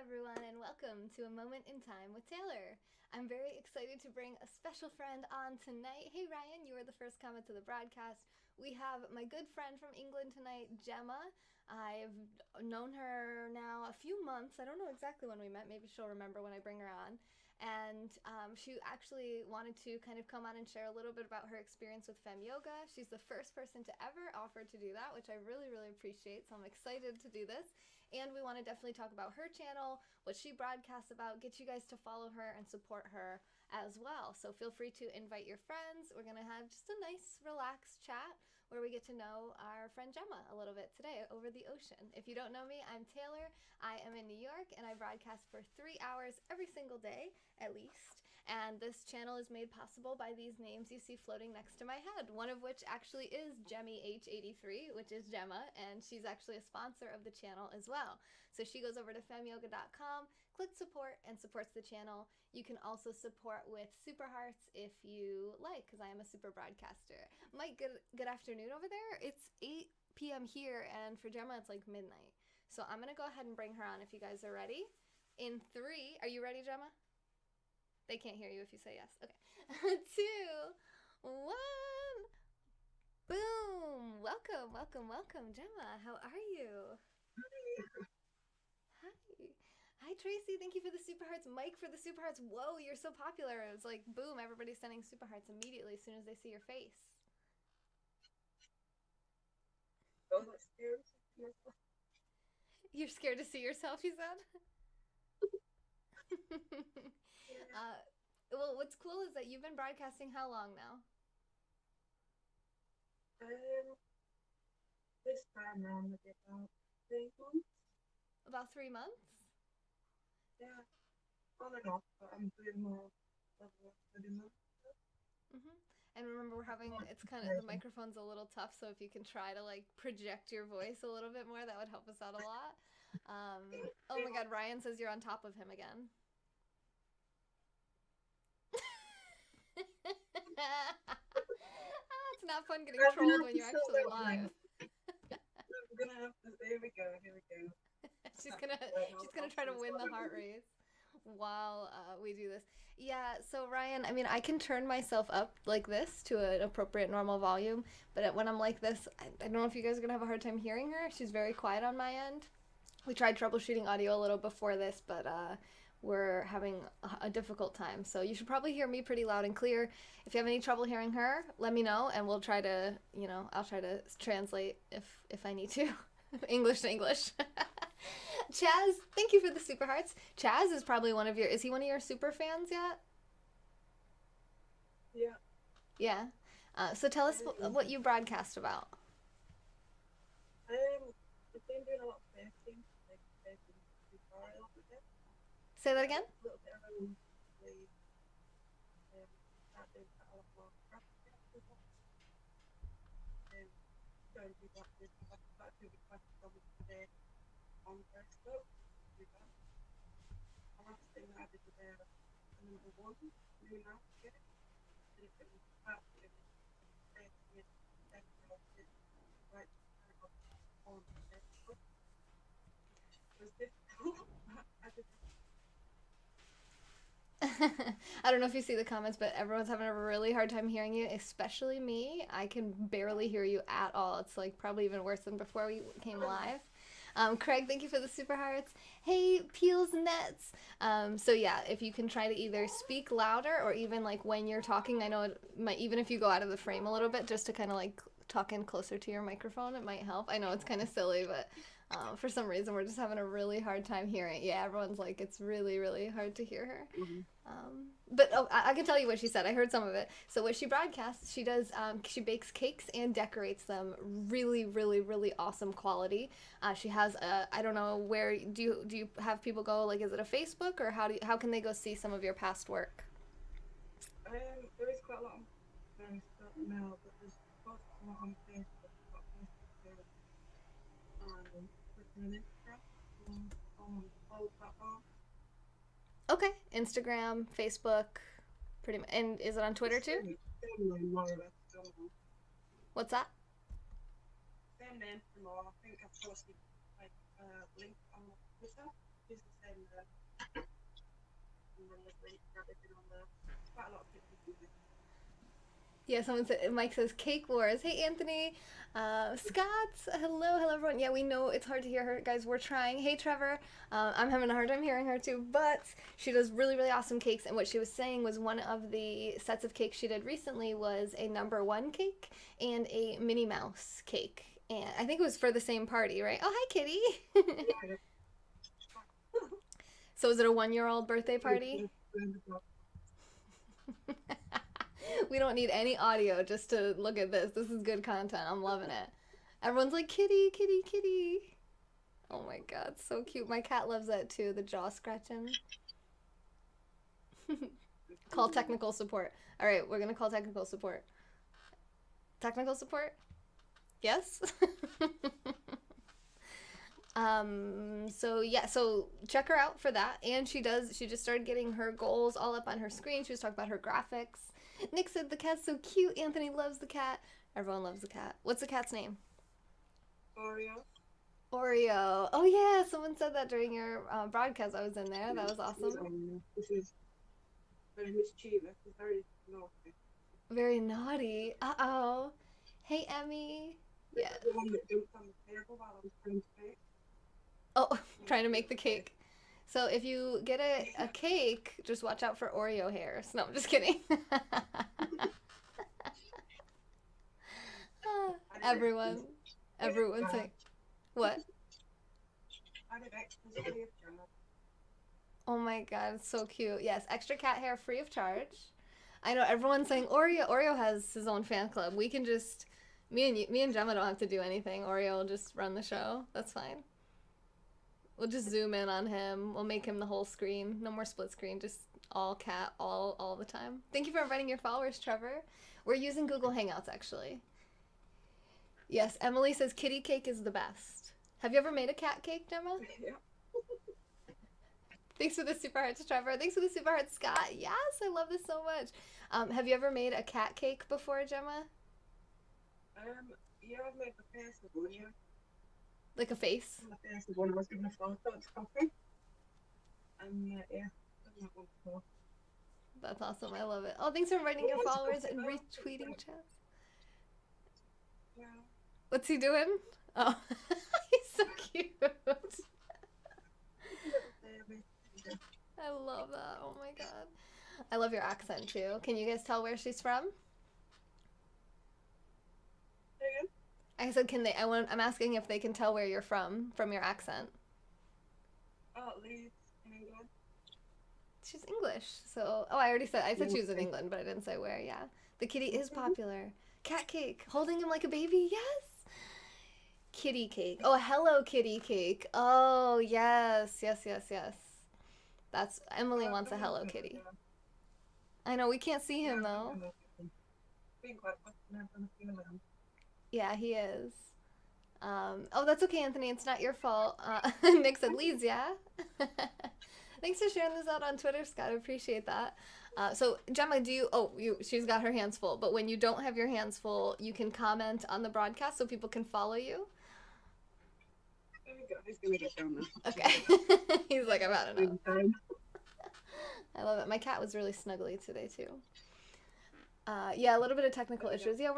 everyone, and welcome to A Moment in Time with Taylor. I'm very excited to bring a special friend on tonight. Hey Ryan, you were the first comment to the broadcast. We have my good friend from England tonight, Gemma. I've known her now a few months. I don't know exactly when we met. Maybe she'll remember when I bring her on. And she actually wanted to kind of come on and share a little bit about her experience with Fem Yoga. She's the first person to ever offer to do that, which I really, really appreciate. So I'm excited to do this. And we want to definitely talk about her channel, what she broadcasts about, get you guys to follow her and support her as well. So feel free to invite your friends. We're going to have just a nice, relaxed chat where we get to know our friend Gemma a little bit today over the ocean. If you don't know me, I'm Taylor. I am in New York, and I broadcast for 3 hours every single day, at least. And this channel is made possible by these names you see floating next to my head, one of which actually is Gemmy H83, which is Gemma, and she's actually a sponsor of the channel as well. So she goes over to femyoga.com, clicks support, and supports the channel. You can also support with super hearts if you like, because I am a super broadcaster. Mike, good afternoon over there. It's 8 p.m. here, and for Gemma, it's like midnight. So I'm going to go ahead and bring her on if you guys are ready. In 3, are you ready, Gemma? They can't hear you if you say yes. Okay. 2, 1. Boom. Welcome, welcome, welcome, Gemma. How are you? Hi. Hi, Tracy. Thank you for the super hearts. Mike for the super hearts. Whoa, you're so popular. It was like, boom, everybody's sending super hearts immediately as soon as they see your face. Oh, that's scary. You're scared to see yourself, you said? Well, what's cool is that you've been broadcasting how long now? This time around I did about 3 months. About 3 months? Yeah, on and off, but I'm doing more level up for the month. Mm-hmm. And remember, it's kind of, the microphone's a little tough, so if you can try to like project your voice a little bit more, that would help us out a lot. Oh my God, Ryan says you're on top of him again. It's not fun getting trolled when you're actually live. We're gonna have to. Here we go. she's gonna try to win the heart race while we do this. Yeah, so Ryan, I mean, I can turn myself up like this to an appropriate normal volume, but when I'm like this, I don't know if you guys are gonna have a hard time hearing her. She's very quiet on my end. We tried troubleshooting audio a little before this, but we're having a difficult time. So you should probably hear me pretty loud and clear. If you have any trouble hearing her, let me know, and we'll try to, I'll try to translate if I need to. English to English. Chaz, thank you for the super hearts. Chaz is probably is he one of your super fans yet? Yeah. Yeah. So tell us what you broadcast about. I've been doing a lot of baking, like baking tutorials with it. Say that again? A little bit of a start doing a lot more craft with it. Going to do that with quite a few requests from today on Facebook. Do that. The last thing I did today was the number 1 new now again. Did it in part of it, creating it, decorated, right on Facebook. It was difficult. I did I don't know if you see the comments, but everyone's having a really hard time hearing you, especially me. I can barely hear you at all. It's like probably even worse than before we came live. Craig, thank you for the super hearts. Hey, Peels Nets. So yeah, if you can try to either speak louder or even like when you're talking, I know it might, even if you go out of the frame a little bit, just to kind of like talk in closer to your microphone, it might help. I know it's kind of silly, but for some reason we're just having a really hard time hearing. Yeah, everyone's like, it's really, really hard to hear her. But I can tell you what she said. I heard some of it. So what she broadcasts, she does, she bakes cakes and decorates them really, really, really awesome quality. She has I don't know, where do you have people go, like, is it a Facebook, or how can they go see some of your past work? there is quite a lot of things now, but there's lots of lot on Facebook. Got Facebook and Twitter and Instagram on all platforms. Okay, Instagram, Facebook, pretty much. And is it on Twitter too? Same more or less. What's that? Same name for more. I think I've posted like link on Twitter. It's the in there. And then the drinks and everything on there. It's quite a lot of people do it. Yeah, someone said, Mike says, Cake Wars. Hey, Anthony. Scott, hello everyone. Yeah, we know it's hard to hear her. Guys, we're trying. Hey, Trevor. I'm having a hard time hearing her too, but she does really, really awesome cakes. And what she was saying was one of the sets of cakes she did recently was a #1 cake and a Minnie Mouse cake. And I think it was for the same party, right? Oh, hi, Kitty. Yeah. So is it a 1-year-old birthday party? We don't need any audio just to look at this. This is good content. I'm loving it. Everyone's like, kitty, kitty, kitty. Oh my god, so cute. My cat loves that too, the jaw scratching. Call technical support. All right, we're going to call technical support. Technical support? Yes? So check her out for that. And she just started getting her goals all up on her screen. She was talking about her graphics. Nick said the cat's so cute. Anthony loves the cat. Everyone loves the cat. What's the cat's name? Oreo. Oreo. Oh yeah, someone said that during your broadcast. I was in there. That was awesome. This is very mischievous. It's very naughty. Very naughty. Uh-oh. Hey, Emmy. Yeah. The one that jumped on the table while I was trying to bake. Oh, trying to make the cake. So if you get a cake, just watch out for Oreo hairs. No, I'm just kidding. Everyone's saying, what? I did extras free of charge. Oh my god, it's so cute. Yes, extra cat hair free of charge. I know everyone's saying Oreo. Oreo has his own fan club. We can just, me and Gemma don't have to do anything. Oreo will just run the show. That's fine. We'll just zoom in on him. We'll make him the whole screen. No more split screen. Just all cat all the time. Thank you for inviting your followers, Trevor. We're using Google Hangouts, actually. Yes, Emily says kitty cake is the best. Have you ever made a cat cake, Gemma? Yeah. Thanks for the super hearts, Trevor. Thanks for the super hearts, Scott. Yes, I love this so much. Have you ever made a cat cake before, Gemma? Yeah, I've made the face of one, yeah. Like a face? The face of one I was given a photo to copy. And yeah, done that one before. That's awesome. I love it. Oh, thanks for inviting your followers and retweeting chat. Yeah. What's he doing? Oh, he's so cute. I love that. Oh my god. I love your accent too. Can you guys tell where she's from? Again? I said, I'm asking if they can tell where you're from your accent. Oh, Leeds in England. She's English. So, I said she was in England, but I didn't say where. Yeah. The kitty is popular. Cat cake. Holding him like a baby. Yes. Kitty cake. Oh, Hello Kitty cake. Oh, yes. Yes. That's Emily wants a Hello Kitty. I know we can't see him though. Being quite fascinated from the feeling. Yeah, he is. Oh, that's okay, Anthony. It's not your fault. Nick said Leeds, yeah? Thanks for sharing this out on Twitter, Scott. I appreciate that. So, Gemma, she's got her hands full. But when you don't have your hands full, you can comment on the broadcast so people can follow you. There we go. He's going to get down now. Okay. He's like, I've had enough. I love it. My cat was really snuggly today, too. Yeah, a little bit of technical issues. Yeah,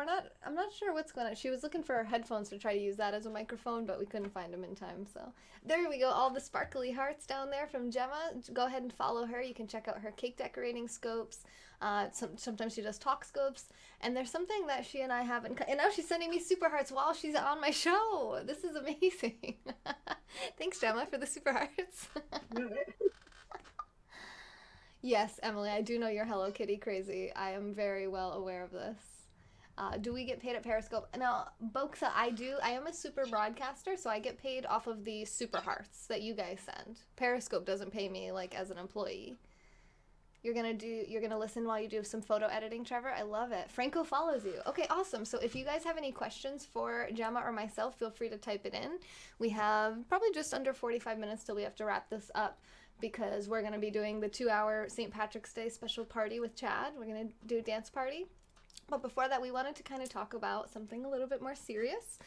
I'm not sure what's going on. She was looking for her headphones to try to use that as a microphone, but we couldn't find them in time, so. There we go, all the sparkly hearts down there from Gemma. Go ahead and follow her. You can check out her cake decorating scopes. Sometimes she does talk scopes. And there's something that she and I have and now she's sending me super hearts while she's on my show. This is amazing. Thanks, Gemma, for the super hearts. Yes, Emily, I do know you're Hello Kitty crazy. I am very well aware of this. Do we get paid at Periscope? Now, Boksa, I do. I am a super broadcaster, so I get paid off of the super hearts that you guys send. Periscope doesn't pay me, like, as an employee. You're gonna listen while you do some photo editing, Trevor? I love it. Franco follows you. Okay, awesome. So if you guys have any questions for Gemma or myself, feel free to type it in. We have probably just under 45 minutes till we have to wrap this up, because we're going to be doing the 2-hour St. Patrick's Day special party with Chad. We're going to do a dance party. But before that, we wanted to kind of talk about something a little bit more serious,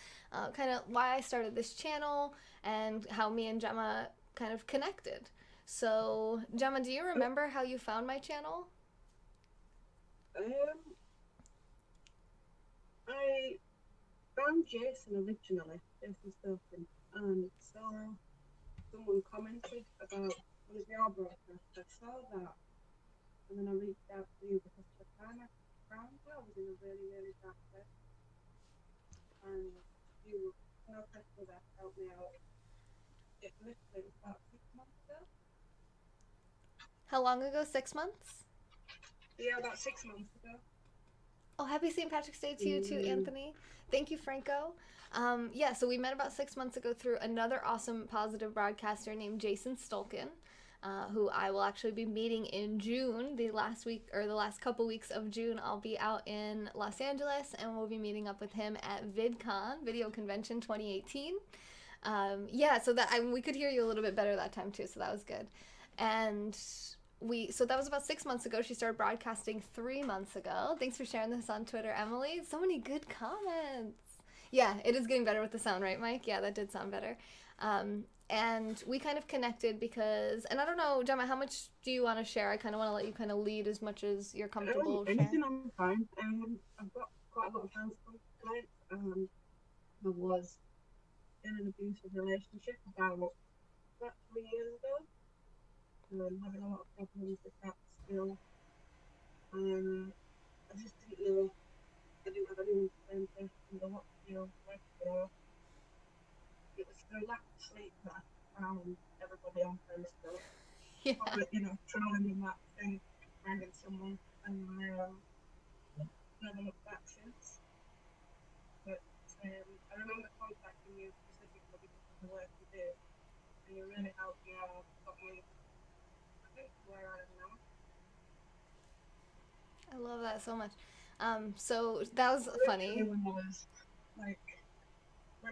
kind of why I started this channel and how me and Gemma kind of connected. So, Gemma, do you remember how you found my channel? I found Jason originally, Jason Stilton, and saw someone commented about one of your broadcasts. I saw that, and then I reached out to you because at the time I found I was in a really, really dark place, and you no pressure that helped me out. It literally was about 6 months ago. How long ago? 6 months? Yeah, about 6 months ago. Oh, happy St. Patrick's Day to you too, Anthony. Thank you, Franco. Yeah, so we met about 6 months ago through another awesome positive broadcaster named Jason Stolkin, who I will actually be meeting in June. The last week or the last couple weeks of June, I'll be out in Los Angeles, and we'll be meeting up with him at VidCon, Video Convention 2018. Yeah, so that we could hear you a little bit better that time too, so that was good. And so that was about 6 months ago. She started broadcasting 3 months ago. Thanks for sharing this on Twitter, Emily. So many good comments. Yeah, it is getting better with the sound, right, Mike? Yeah, that did sound better. And we kind of connected because, and I don't know, Gemma, how much do you want to share? I kind of want to let you kind of lead as much as you're comfortable sharing. Anything I'm fine. I've got quite a lot of hands tonight. I was in an abusive relationship about 3 years ago. Having a lot of problems with that still. I just didn't know. I didn't have anyone to turn to know what to do, where to go. It was through lack of sleep that I found everybody on Facebook. Yeah. Or, trolling in that thing, finding someone, and never looked back since. But I remember contacting you specifically because of the work you do, and you really helped me out, got me where I am now. I love that so much. So that was funny. When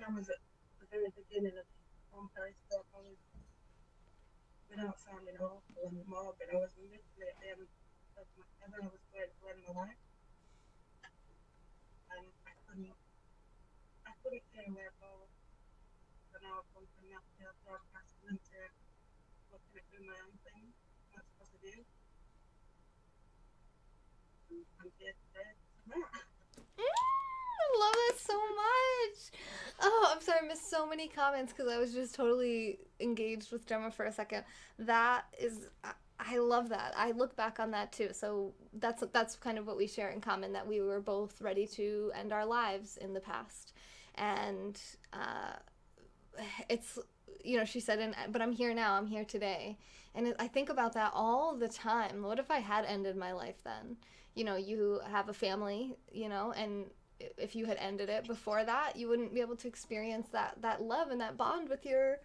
I was at the very beginning of on Periscope, I was, without sounding awful and morbid, I was literally at the end of my heaven. I was going to end my life, and I couldn't see a way forward. But now I've gone from that to broadcasting into looking at doing my own thing. That's positive. I'm here today. I love that so much. Oh, I'm sorry, I missed so many comments because I was just totally engaged with Gemma for a second. That is, I love that. I look back on that too. So that's kind of what we share in common, that we were both ready to end our lives in the past. And it's, she said, but I'm here now, I'm here today. And I think about that all the time. What if I had ended my life then? You have a family, and if you had ended it before that, you wouldn't be able to experience that love and that bond with your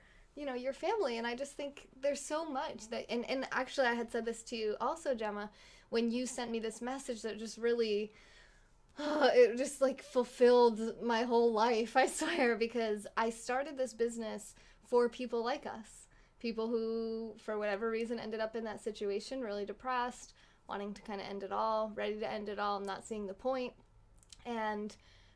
family. And I just think there's so much that, and actually I had said this to you also, Gemma, when you sent me this message that just really, it just like fulfilled my whole life, I swear, because I started this business for people like us, people who, for whatever reason, ended up in that situation, really depressed, wanting to kind of end it all, ready to end it all, not seeing the point. And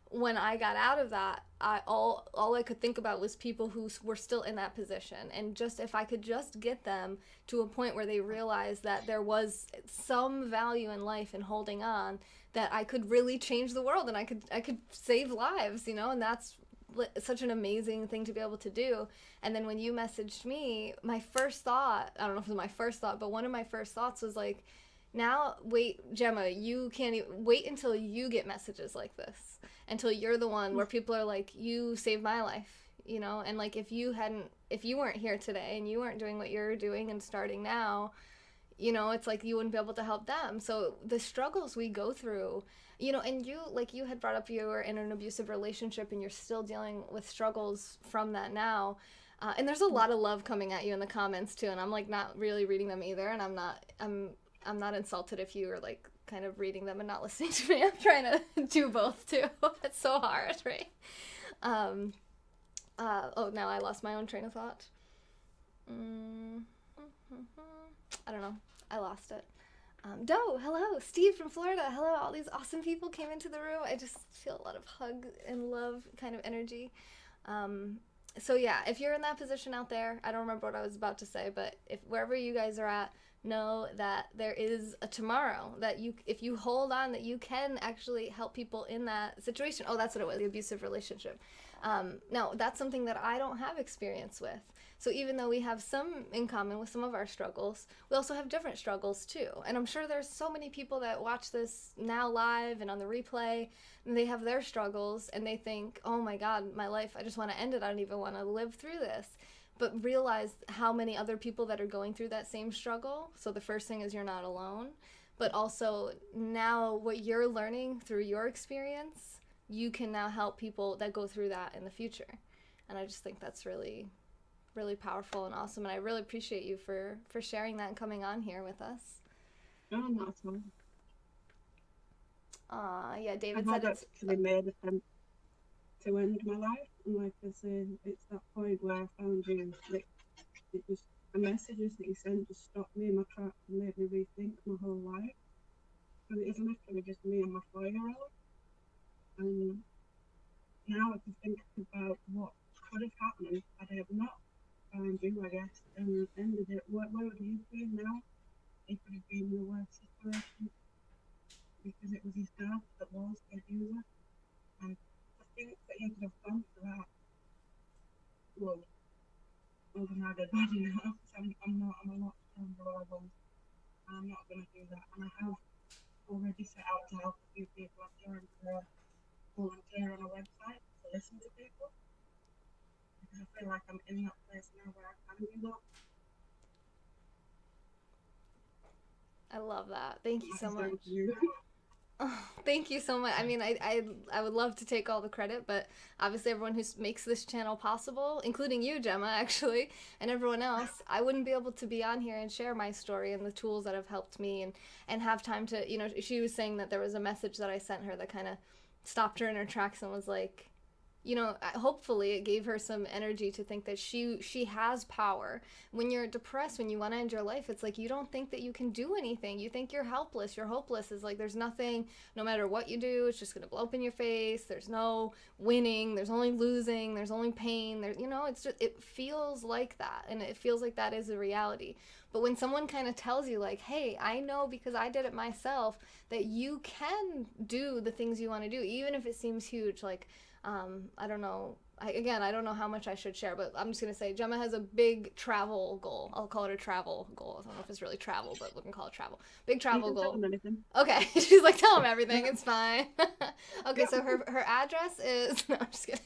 when I got out of that, all I could think about was people who were still in that position, and just if I could just get them to a point where they realized that there was some value in life in holding on, that I could really change the world and I could save lives, and that's such an amazing thing to be able to do. And then when you messaged me, my first thought, I don't know if it was my first thought, but one of my first thoughts was like, now, wait, Gemma, you can't even wait until you get messages like this, until you're the one where people are like, you saved my life, and like, if you weren't here today and you weren't doing what you're doing and starting now, it's like you wouldn't be able to help them. So the struggles we go through, and you had brought up you were in an abusive relationship and you're still dealing with struggles from that now. And there's a lot of love coming at you in the comments too, and I'm like not really reading them either, and I'm not insulted if you are like kind of reading them and not listening to me. I'm trying to do both too. It's so hard, right? Now I lost my own train of thought. I don't know. I lost it. Doe, hello. Steve from Florida, hello. All these awesome people came into the room. I just feel a lot of hug and love kind of energy. So yeah, if you're in that position out there, I don't remember what I was about to say, but if wherever you guys are at, know that there is a tomorrow, that you, if you hold on, that you can actually help people in that situation. Oh, that's what it was, the abusive relationship. Now that's something that I don't have experience with. So even though we have some in common with some of our struggles, we also have different struggles too. And I'm sure there's so many people that watch this now live and on the replay, and they have their struggles and they think, oh my God, my life, I just want to end it. I don't even want to live through this. But realize how many other people that are going through that same struggle. So the first thing is you're not alone. But also now what you're learning through your experience, you can now help people that go through that in the future. And I just think that's really, really powerful and awesome. And I really appreciate you for sharing that and coming on here with us. Oh, not at all. Yeah, David I said had it's... actually made attempt to end my life, and like I said, it's that point where I found you, like, it just, the messages that you sent just stopped me in my tracks and made me rethink my whole life. And it is literally just me and my 4-year-old. And now I can think about what could have happened had I have not found you, I guess, and ended it. Where would you be now? It could have been in the worst situation because it was his dad that was the abuser. And I think that he could have gone for that. Well, overnight I'd bad enough. I'm a lot stronger than I was. And I'm not going to do that. And I have already set out to help a few people. I've joined the volunteer on a website to listen to people. Because I feel like I'm in that place now where I can do that. I love that. Thank you so much. You. Oh, thank you so much. I mean, I would love to take all the credit, but obviously everyone who makes this channel possible, including you, Gemma, actually, and everyone else, I wouldn't be able to be on here and share my story and the tools that have helped me and have time to, you know, she was saying that there was a message that I sent her that kind of stopped her in her tracks and was like, you know, hopefully it gave her some energy to think that she has power. When you're depressed, when you want to end your life, it's like you don't think that you can do anything. You think you're helpless. You're hopeless. It's like there's nothing, no matter what you do, it's just going to blow up in your face. There's no winning. There's only losing. There's only pain. There, you know, it's just, it feels like that. And it feels like that is a reality. But when someone kind of tells you like, hey, I know because I did it myself, that you can do the things you want to do, even if it seems huge, like, I don't know. I don't know how much I should share, but I'm just going to say Gemma has a big travel goal. I'll call it a travel goal. I don't know if it's really travel, but we can call it travel. Big travel goal. Tell them anything. Okay. She's like, tell him everything. It's fine. Okay, so her address is... No, I'm just kidding.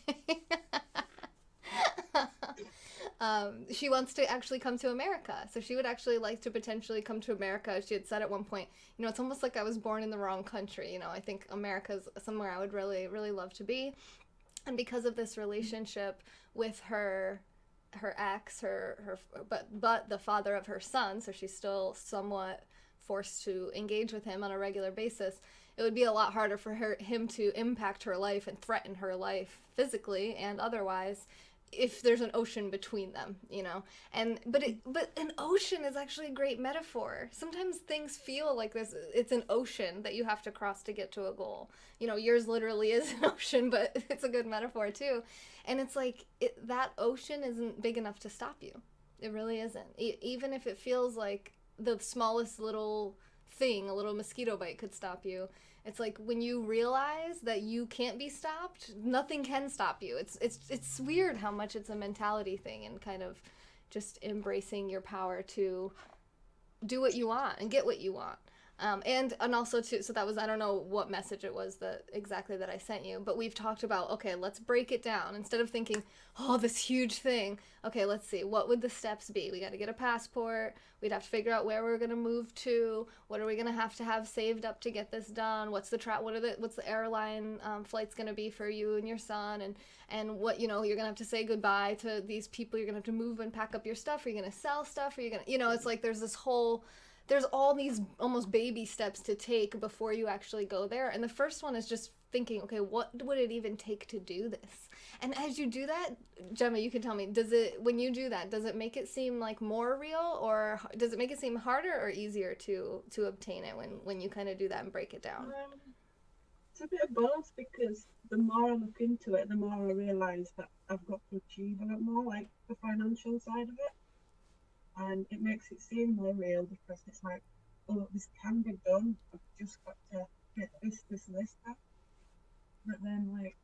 She wants to actually come to America. So she would actually like to potentially come to America. She had said at one point, you know, it's almost like I was born in the wrong country. You know, I think America's somewhere I would really, really love to be. And because of this relationship with her ex, but the father of her son, so she's still somewhat forced to engage with him on a regular basis, it would be a lot harder for him to impact her life and threaten her life physically and otherwise if there's an ocean between them, you know. And but an ocean is actually a great metaphor. Sometimes things feel like this, it's an ocean that you have to cross to get to a goal. You know, yours literally is an ocean, but it's a good metaphor too. And it's like that ocean isn't big enough to stop you. It really isn't. Even if it feels like the smallest little thing, a little mosquito bite could stop you. It's like when you realize that you can't be stopped, nothing can stop you. It's weird how much it's a mentality thing and kind of just embracing your power to do what you want and get what you want. And also too, so that was, I don't know what message it was that exactly that I sent you, but we've talked about, okay, let's break it down. Instead of thinking, oh, this huge thing, okay, let's see, what would the steps be? We got to get a passport. We'd have to figure out where we're going to move to. What are we going to have saved up to get this done? What's the airline flight's going to be for you and your son? And what, you know, you're going to have to say goodbye to these people. You're going to have to move and pack up your stuff. Are you going to sell stuff? Are you going to, you know, it's like there's all these almost baby steps to take before you actually go there. And the first one is just thinking, okay, what would it even take to do this? And as you do that, Gemma, you can tell me, when you do that, does it make it seem like more real, or does it make it seem harder or easier to obtain it when you kind of do that and break it down? It's a bit of both, because the more I look into it, the more I realise that I've got to achieve a lot more, like the financial side of it. And it makes it seem more real because it's like, oh, this can be done. I've just got to get this done. But then, like,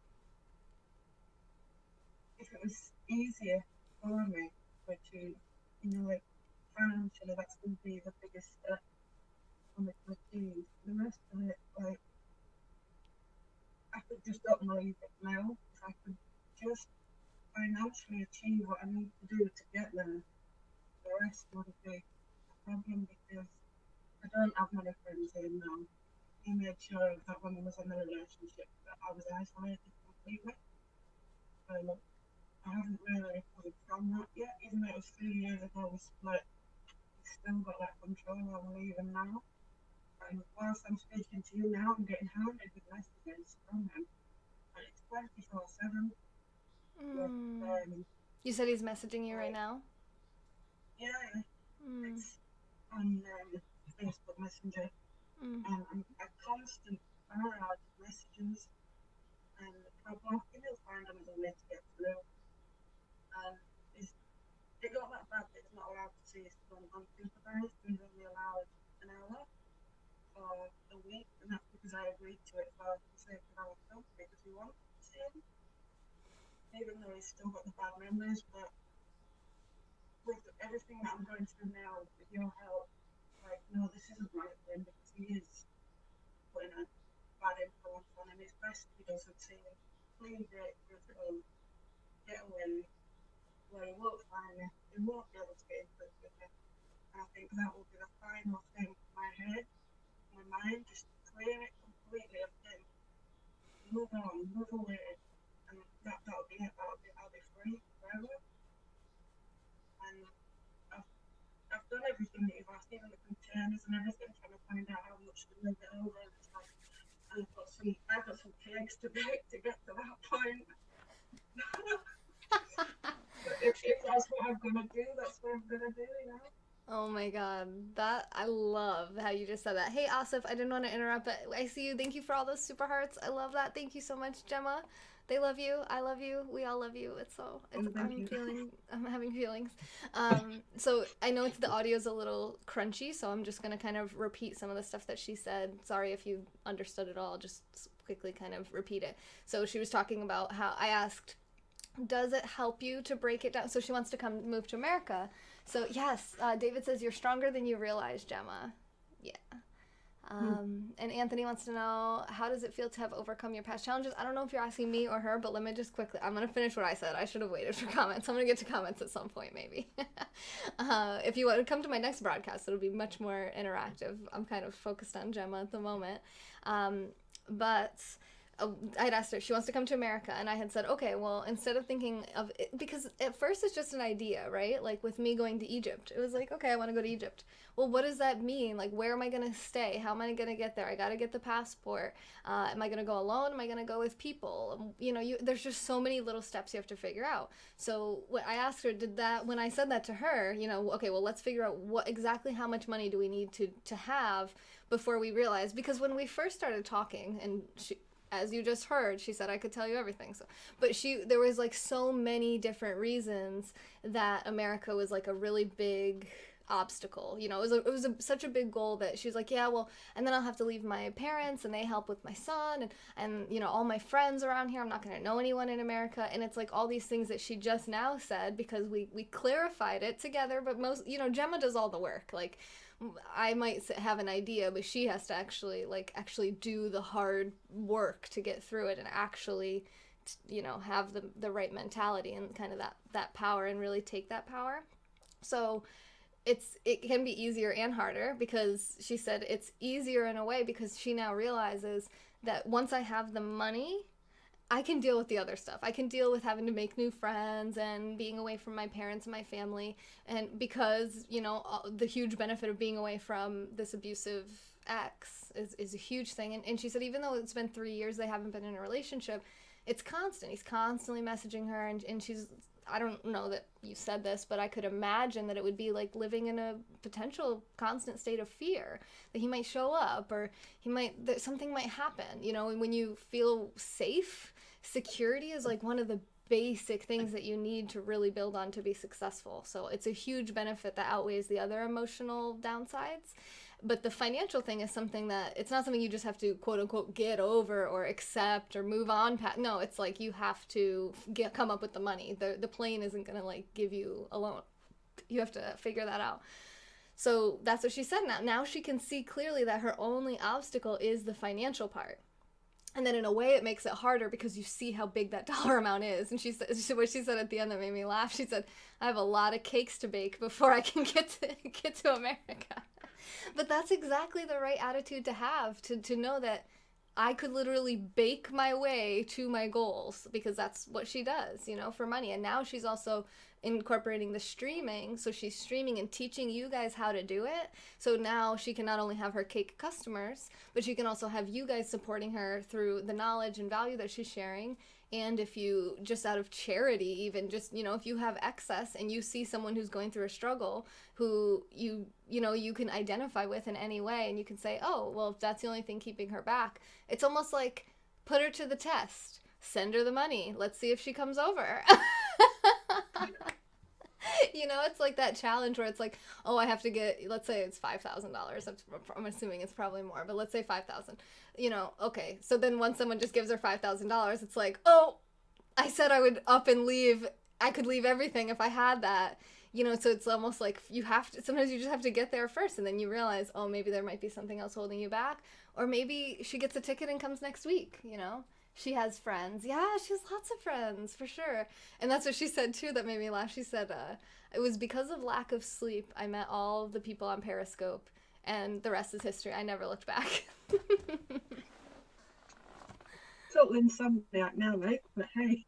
if it was easier for me to achieve, like, financially, that's going to be the biggest step for me to achieve. The rest of it, like, I could just not believe it now. If I could just financially achieve what I need to do to get there, the rest would be a problem because I don't have many friends here now. He made sure that when I was in the relationship that I was isolated completely. So I haven't really recovered from that yet. Even though it was 3 years ago we split, I've still got that control over me even now. And whilst I'm speaking to you now, I'm getting hounded with messages from him. And it's 24/7. With, You said he's messaging you right now? yeah, it's on Facebook Messenger. And a constant barrage of messages. And if I block him, he'll find another way to get through. And it got that bad that he's not allowed to see his son unsupervised. He's only allowed an hour for a week, and that's because I agreed to it for the sake of our son, because we wanted to see him, even though he's still got the bad memories. But with everything that I'm going through now, with your help, like, no, this isn't right for him because he is putting a bad influence on him. It's best if he doesn't see him. Please break through to him, get away, where he won't find me, he won't be able to get in touch with me. And I think that will be the final thing for my head, my mind, just clear it completely of him. Move on, move away, and that'll be it. I'll be free forever. And I've done everything that you've asked, even the containers and everything, trying to find out how much to move it over. And it's like, I've got some cakes to bake to get to that point. But if that's what I'm gonna do, that's what I'm gonna do, Oh my god, I love how you just said that. Hey Asif, I didn't want to interrupt, but I see you. Thank you for all those super hearts. I love that. Thank you so much, Gemma. They love you. I love you. We all love you. I'm having feelings. So I know the audio's a little crunchy, so I'm just gonna kind of repeat some of the stuff that she said. Sorry if you understood it all. Just quickly kind of repeat it. So she was talking about how I asked, does it help you to break it down? So she wants to move to America. So yes, David says you're stronger than you realize, Gemma. Yeah. And Anthony wants to know, how does it feel to have overcome your past challenges? I don't know if you're asking me or her, but let me just quickly, I'm going to finish what I said. I should have waited for comments. I'm going to get to comments at some point, maybe. If you want to come to my next broadcast, it'll be much more interactive. I'm kind of focused on Gemma at the moment. But I'd asked her if she wants to come to America, and I had said, okay, well, instead of thinking of it, because at first it's just an idea, right? Like with me going to Egypt, it was like, okay, I want to go to Egypt. Well, what does that mean? Like, where am I going to stay? How am I going to get there? I got to get the passport. Am I going to go alone? Am I going to go with people? There's just so many little steps you have to figure out. So what I asked her, when I said that to her, okay, well, let's figure out exactly how much money do we need to have before we realize, because when we first started talking, and as you just heard, she said I could tell you everything. But there was like so many different reasons that America was like a really big obstacle. It was such a big goal that she was like, yeah, well, and then I'll have to leave my parents, and they help with my son, and all my friends around here, I'm not going to know anyone in America. And it's like all these things that she just now said, because we clarified it together. But most, Gemma does all the work. Like, I might have an idea, but she has to actually do the hard work to get through it, and actually, have the right mentality and kind of that power, and really take that power. So it can be easier and harder, because she said it's easier in a way because she now realizes that once I have the money, I can deal with the other stuff. I can deal with having to make new friends and being away from my parents and my family. And because, the huge benefit of being away from this abusive ex is a huge thing. And she said, even though it's been 3 years, they haven't been in a relationship, it's constant. He's constantly messaging her, and she's I don't know that you said this, but I could imagine that it would be like living in a potential constant state of fear that he might show up, or that something might happen. You know, and when you feel safe, security is like one of the basic things that you need to really build on to be successful. So it's a huge benefit that outweighs the other emotional downsides. But the financial thing is something that, it's not something you just have to quote unquote get over or accept or move on past. No, it's like you have to come up with the money. The plane isn't going to like give you a loan. You have to figure that out. So that's what she said. Now she can see clearly that her only obstacle is the financial part. And then in a way it makes it harder because you see how big that dollar amount is. And what she said at the end that made me laugh, she said, I have a lot of cakes to bake before I can get to America. But that's exactly the right attitude to have, to know that I could literally bake my way to my goals, because that's what she does, you know, for money. And now she's also incorporating the streaming. So she's streaming and teaching you guys how to do it. So now she can not only have her cake customers, but she can also have you guys supporting her through the knowledge and value that she's sharing. And if you, just out of charity, even just, you know, if you have excess and you see someone who's going through a struggle who you know, you can identify with in any way, and you can say, oh, well, if that's the only thing keeping her back, it's almost like put her to the test, send her the money, let's see if she comes over. You know, it's like that challenge where it's like, oh, I have to get, let's say it's $5,000. I'm assuming it's probably more, but let's say 5,000. You know, okay. So then once someone just gives her $5,000, it's like, oh, I said I would up and leave. I could leave everything if I had that. You know, so it's almost like sometimes you just have to get there first, and then you realize, oh, maybe there might be something else holding you back. Or maybe she gets a ticket and comes next week, you know? She has friends. Yeah, she has lots of friends, for sure. And that's what she said, too, that made me laugh. She said, it was because of lack of sleep I met all of the people on Periscope, and the rest is history. I never looked back. Totally insomniac now, right? But hey.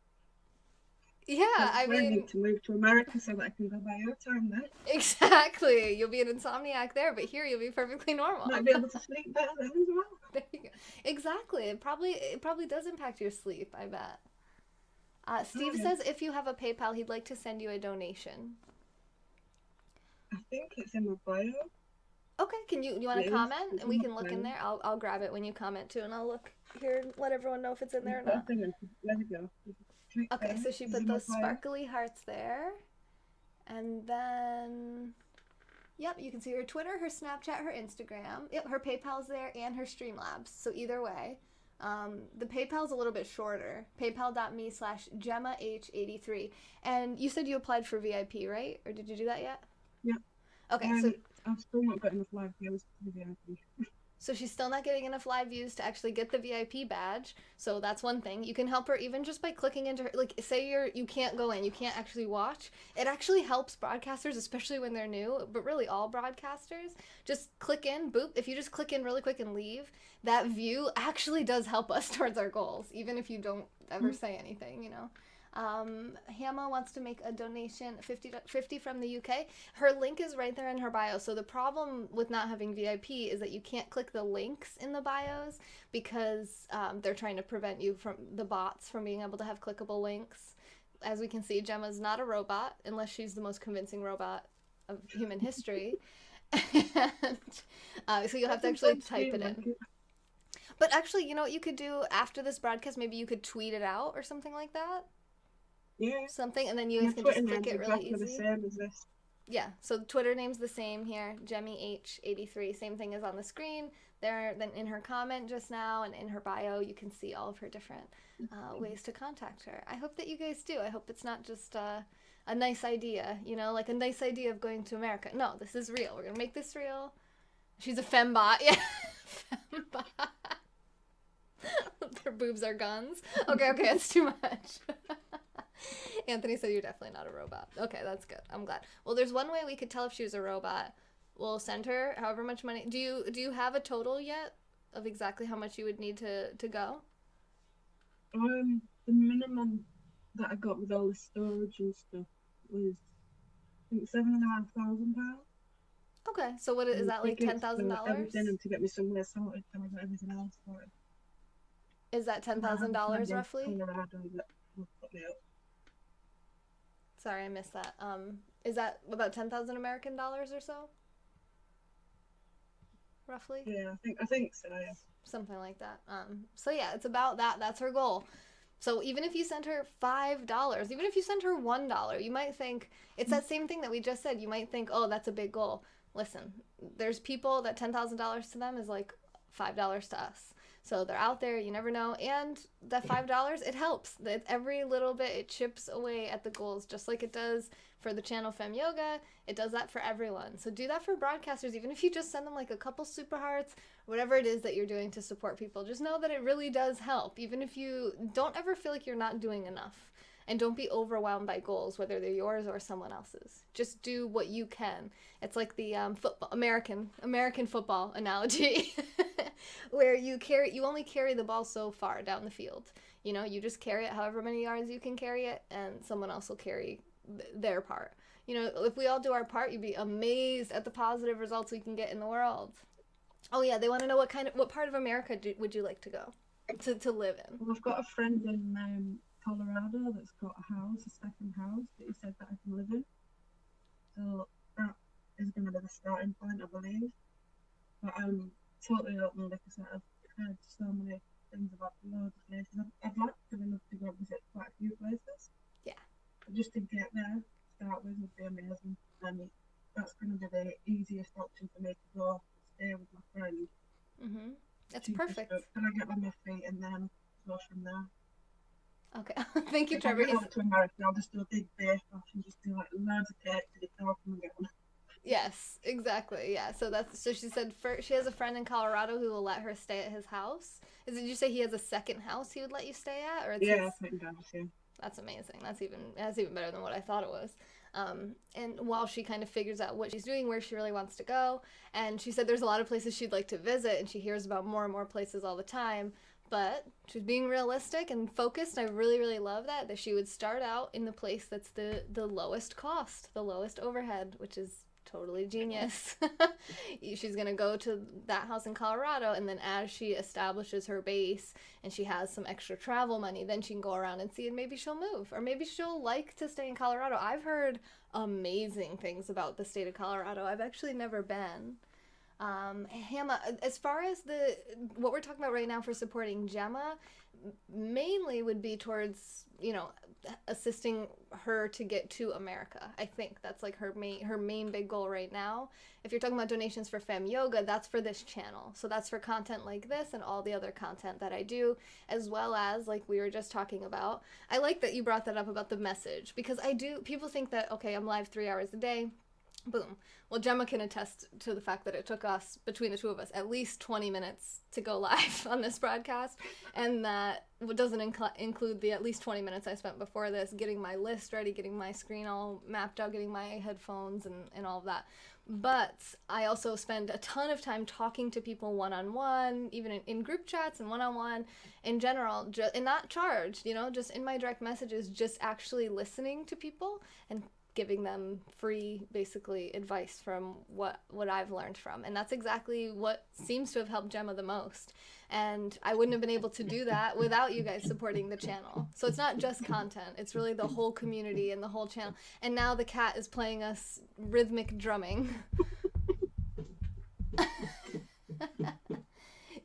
Yeah, I mean... need to move to America so that I can go by your time there. Exactly. You'll be an insomniac there, but here you'll be perfectly normal. Might be able to sleep better then as well. There you go. Exactly. It probably does impact your sleep, I bet. Steve says if you have a PayPal, he'd like to send you a donation. I think it's in my bio. Okay, you want to comment? And we can look in there. I'll grab it when you comment too, and I'll look here and let everyone know if it's in there or not. Let me go. Okay, so she put those sparkly hearts there. And then, yep, you can see her Twitter, her Snapchat, her Instagram. Yep, her PayPal's there and her Streamlabs. So either way, the PayPal's a little bit shorter. PayPal.me/GemmaH83. And you said you applied for VIP, right? Or did you do that yet? Yeah. Okay, so I've still not got enough live views for the VIP. So she's still not getting enough live views to actually get the VIP badge. So that's one thing. You can help her even just by clicking into her, like say you can't go in, you can't actually watch. It actually helps broadcasters, especially when they're new, but really all broadcasters. Just click in, boop. If you just click in really quick and leave, that view actually does help us towards our goals, even if you don't ever say anything, you know. Hannah wants to make a donation, 50 from the UK. Her link is right there in her bio. So the problem with not having VIP is that you can't click the links in the bios because they're trying to prevent you from the bots from being able to have clickable links. As we can see, Gemma's not a robot unless she's the most convincing robot of human history. And so you'll have to actually type it in. But actually, you know what you could do after this broadcast? Maybe you could tweet it out or something like that. Yeah. Something, and then you guys can just click it really easy. The same as this. Yeah, so Twitter name's the same here, GemmyH83. Same thing is on the screen. There, then in her comment just now and in her bio, you can see all of her different ways to contact her. I hope that you guys do. I hope it's not just a nice idea, you know, like a nice idea of going to America. No, this is real. We're going to make this real. She's a fembot. Yeah, fembot. Their boobs are guns. Okay, it's too much. Anthony said you're definitely not a robot. Okay, that's good. I'm glad. Well, there's one way we could tell if she was a robot. We'll send her however much money. Do you have a total yet of exactly how much you would need to go? The minimum that I got with all the storage and stuff was, I think, £7,500. Okay, so what is that, like $10,000? Everything, and to get me somewhere sorted, and I got everything else sorted. Is that $10,000 roughly? Colorado, that will put me up. Sorry, I missed that. Is that about 10,000 American dollars or so? Roughly? Yeah, I think so. Yeah. Something like that. So yeah, it's about that. That's her goal. So even if you send her $5, even if you send her $1, you might think it's that same thing that we just said. You might think, oh, that's a big goal. Listen, there's people that $10,000 to them is like $5 to us. So they're out there, you never know. And that $5, it helps. That every little bit, it chips away at the goals, just like it does for the channel Fem Yoga. It does that for everyone. So do that for broadcasters, even if you just send them like a couple super hearts, whatever it is that you're doing to support people. Just know that it really does help, even if you don't ever feel like you're not doing enough. And don't be overwhelmed by goals, whether they're yours or someone else's. Just do what you can. It's like the football American football analogy, where you only carry the ball so far down the field. You know, you just carry it however many yards you can carry it, and someone else will carry their part. You know, if we all do our part, you'd be amazed at the positive results we can get in the world. Oh yeah, they want to know what part of America would you like to go to live in? Well, I've got a friend in Colorado that's got a second house that he said that I can live in. So that is going to be the starting point, I believe. But I'm totally open because I've heard so many things about loads of places. I'd like to love to go visit quite a few places. Yeah. But just to get there, start with, would be amazing. And that's going to be the easiest option for me to go stay with my friend. Mm-hmm. That's perfect. Can I get on my feet and then go from there? Okay. Thank you, If Trevor. I go to America, I'll just do a big bake off and just do like loads of cake to get off and get on. Yes, exactly. Yeah. So she said she has a friend in Colorado who will let her stay at his house. Did you say he has a second house he would let you stay at, or Yeah, I think that's yeah. That's amazing. That's even better than what I thought it was. And while she kind of figures out what she's doing, where she really wants to go, and she said there's a lot of places she'd like to visit, and she hears about more and more places all the time. But she's being realistic and focused. I really, really love that she would start out in the place that's the lowest cost, the lowest overhead, which is totally genius. She's going to go to that house in Colorado, and then as she establishes her base and she has some extra travel money, then she can go around and see, and maybe she'll move, or maybe she'll like to stay in Colorado. I've heard amazing things about the state of Colorado. I've actually never been. Gemma, as far as what we're talking about right now for supporting Gemma, mainly would be towards, assisting her to get to America. I think that's like her main big goal right now. If you're talking about donations for Fem Yoga, that's for this channel. So that's for content like this and all the other content that I do, as well as like we were just talking about. I like that you brought that up about the message, because people think that, okay, I'm live 3 hours a day. Boom. Well, Gemma can attest to the fact that it took us, between the two of us, at least 20 minutes to go live on this broadcast, and that doesn't include the at least 20 minutes I spent before this getting my list ready, getting my screen all mapped out, getting my headphones and all of that. But I also spend a ton of time talking to people one-on-one, even in group chats and one-on-one in general, and not charged, just in my direct messages, just actually listening to people and giving them free, basically, advice from what I've learned from. And that's exactly what seems to have helped Gemma the most. And I wouldn't have been able to do that without you guys supporting the channel. So it's not just content. It's really the whole community and the whole channel. And now the cat is playing us rhythmic drumming.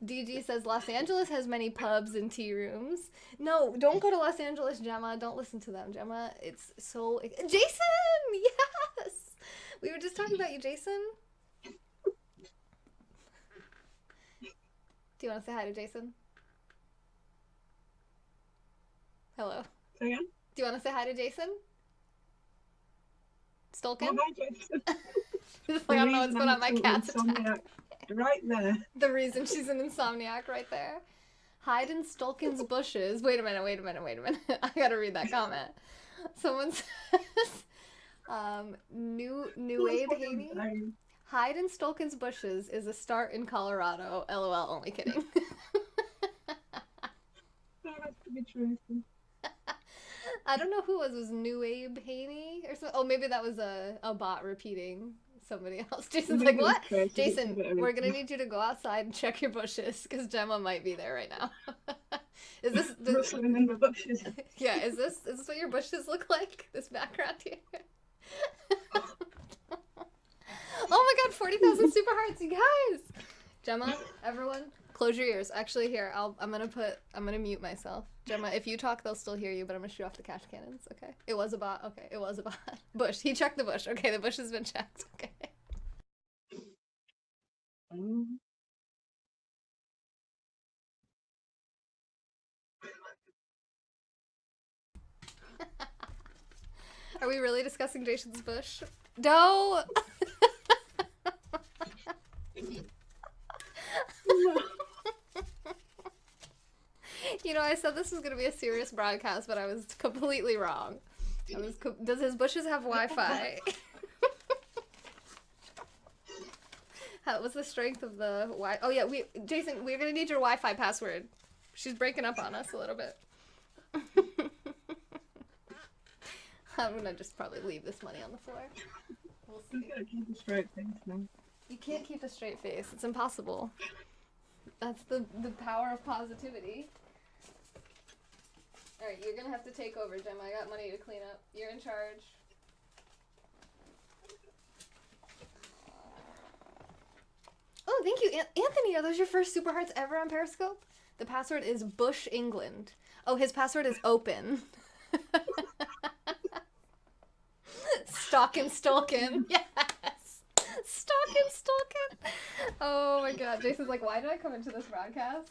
DG says Los Angeles has many pubs and tea rooms. No, don't go to Los Angeles, Gemma. Don't listen to them, Gemma. It's so... Jason! Yes! We were just talking about you, Jason. Do you want to say hi to Jason? Hello. Say again? Do you want to say hi to Jason? Stolkin? Oh, hi, Jason. It's like, I don't know what's going on. My cat's attacked. Right there. The reason she's an insomniac right there. Hide in Stolkin's bushes. Wait a minute. I gotta read that comment. Someone says, New Abe Haney. Hide in Stolkin's bushes is a start in Colorado. LOL, only kidding. That could be true. I don't know who it was New Abe Haney or something. Oh, maybe that was a bot repeating somebody else. Jason's like, what? Jason, we're gonna need you to go outside and check your bushes, because Gemma might be there right now. Is this rustling in the bushes. Yeah, is this what your bushes look like? This background here? Oh my god, 40,000 super hearts, you guys! Gemma, everyone, close your ears. Actually, here, I'm gonna mute myself. Gemma, if you talk, they'll still hear you, but I'm gonna shoot off the cash cannons, okay? It was a bot, okay, it was a bot. Bush, he checked the bush. Okay, the bush has been checked, okay. Are we really discussing Jason's bush? No! You know, I said this was gonna be a serious broadcast, but I was completely wrong. Does his bushes have Wi-Fi? What's the strength of the Wi? Oh yeah, Jason, we're gonna need your Wi-Fi password. She's breaking up on us a little bit. I'm gonna just probably leave this money on the floor. We'll see. You gotta keep a straight face now. You can't keep a straight face. It's impossible. That's the power of positivity. Alright, you're gonna have to take over, Gemma. I got money to clean up. You're in charge. Oh, thank you, Anthony. Are those your first super hearts ever on Periscope? The password is Bush England. Oh, his password is open. Stalkin'. Yes. Stalkin'. Oh my god. Jason's like, why did I come into this broadcast?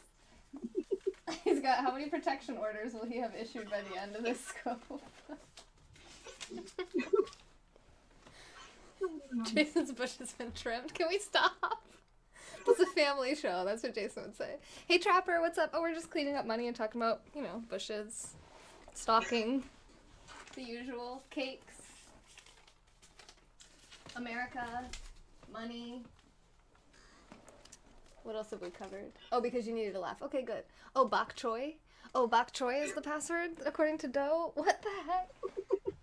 He's got, how many protection orders will he have issued by the end of this scope? Jason's bush has been trimmed. Can we stop? It's a family show. That's what Jason would say. Hey, Trapper, what's up? Oh, we're just cleaning up money and talking about, you know, bushes, stalking, the usual, cakes, America, money. What else have we covered? Oh, because you needed to laugh. Okay, good. Oh, bok choy. Oh, bok choy is the password, according to Doe. What the heck?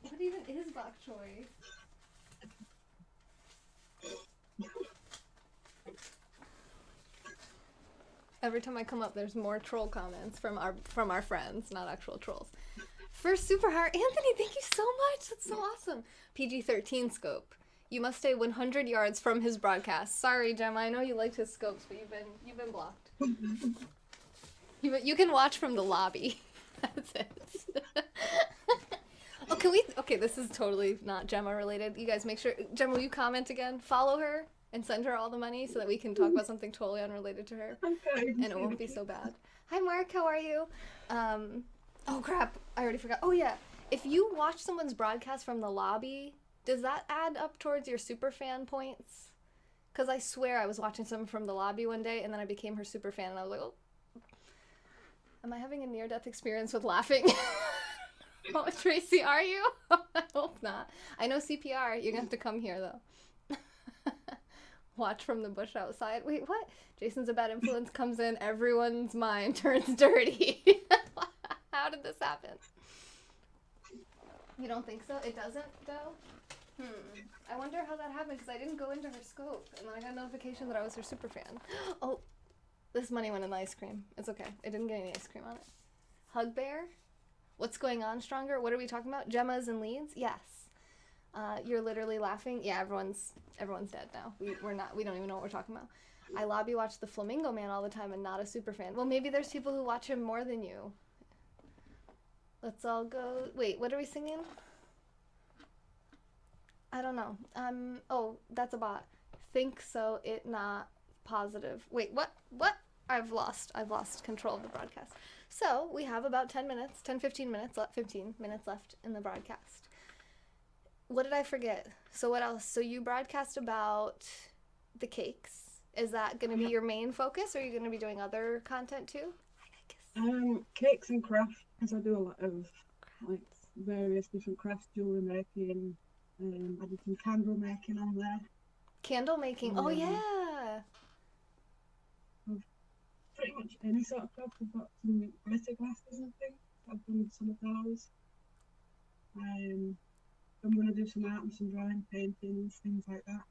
What even is bok choy? Every time I come up, there's more troll comments from our friends, not actual trolls. First super heart, Anthony, thank you so much. That's so awesome. PG-13 scope. You must stay 100 yards from his broadcast. Sorry, Gemma. I know you liked his scopes, but you've been blocked. You can watch from the lobby. That's it. Oh, can we? Okay, this is totally not Gemma related. You guys make sure. Gemma, will you comment again? Follow her and send her all the money so that we can talk about something totally unrelated to her. Okay. And it won't be so bad. Hi, Mark. How are you? Oh, crap. I already forgot. Oh, yeah. If you watch someone's broadcast from the lobby, does that add up towards your super fan points? Because I swear I was watching someone from the lobby one day, and then I became her super fan, and I was like, oh. Am I having a near-death experience with laughing? Oh, Tracy, are you? I hope not. I know CPR. You're going to have to come here, though. Watch from the bush outside. Wait, what? Jason's a bad influence comes in. Everyone's mind turns dirty. How did this happen? You don't think so? It doesn't, though? I wonder how that happened, because I didn't go into her scope, and then I got a notification that I was her super fan. Oh, this money went in the ice cream. It's okay. It didn't get any ice cream on it. Hug Bear? What's going on, Stronger? What are we talking about? Gemma's and Leeds? Yes. You're literally laughing? Yeah, everyone's dead now. We don't even know what we're talking about. I lobby watch the Flamingo Man all the time and not a super fan. Well, maybe there's people who watch him more than you. Let's all go. Wait, what are we singing? I don't know. Oh, that's a bot. Think so, it not positive. Wait, what? I've lost control of the broadcast. So, we have about 15 minutes left in the broadcast. What did I forget? So what else? So you broadcast about the cakes. Is that going to be your main focus, or are you going to be doing other content too? Cakes and craft, because I do a lot of like various different crafts, jewelry making. I did some candle making on there. Candle making. Oh yeah. Pretty much any sort of craft. I've got some glitter glasses and things. I've done some of those. I'm going to do some art and some drawing, paintings, things like that.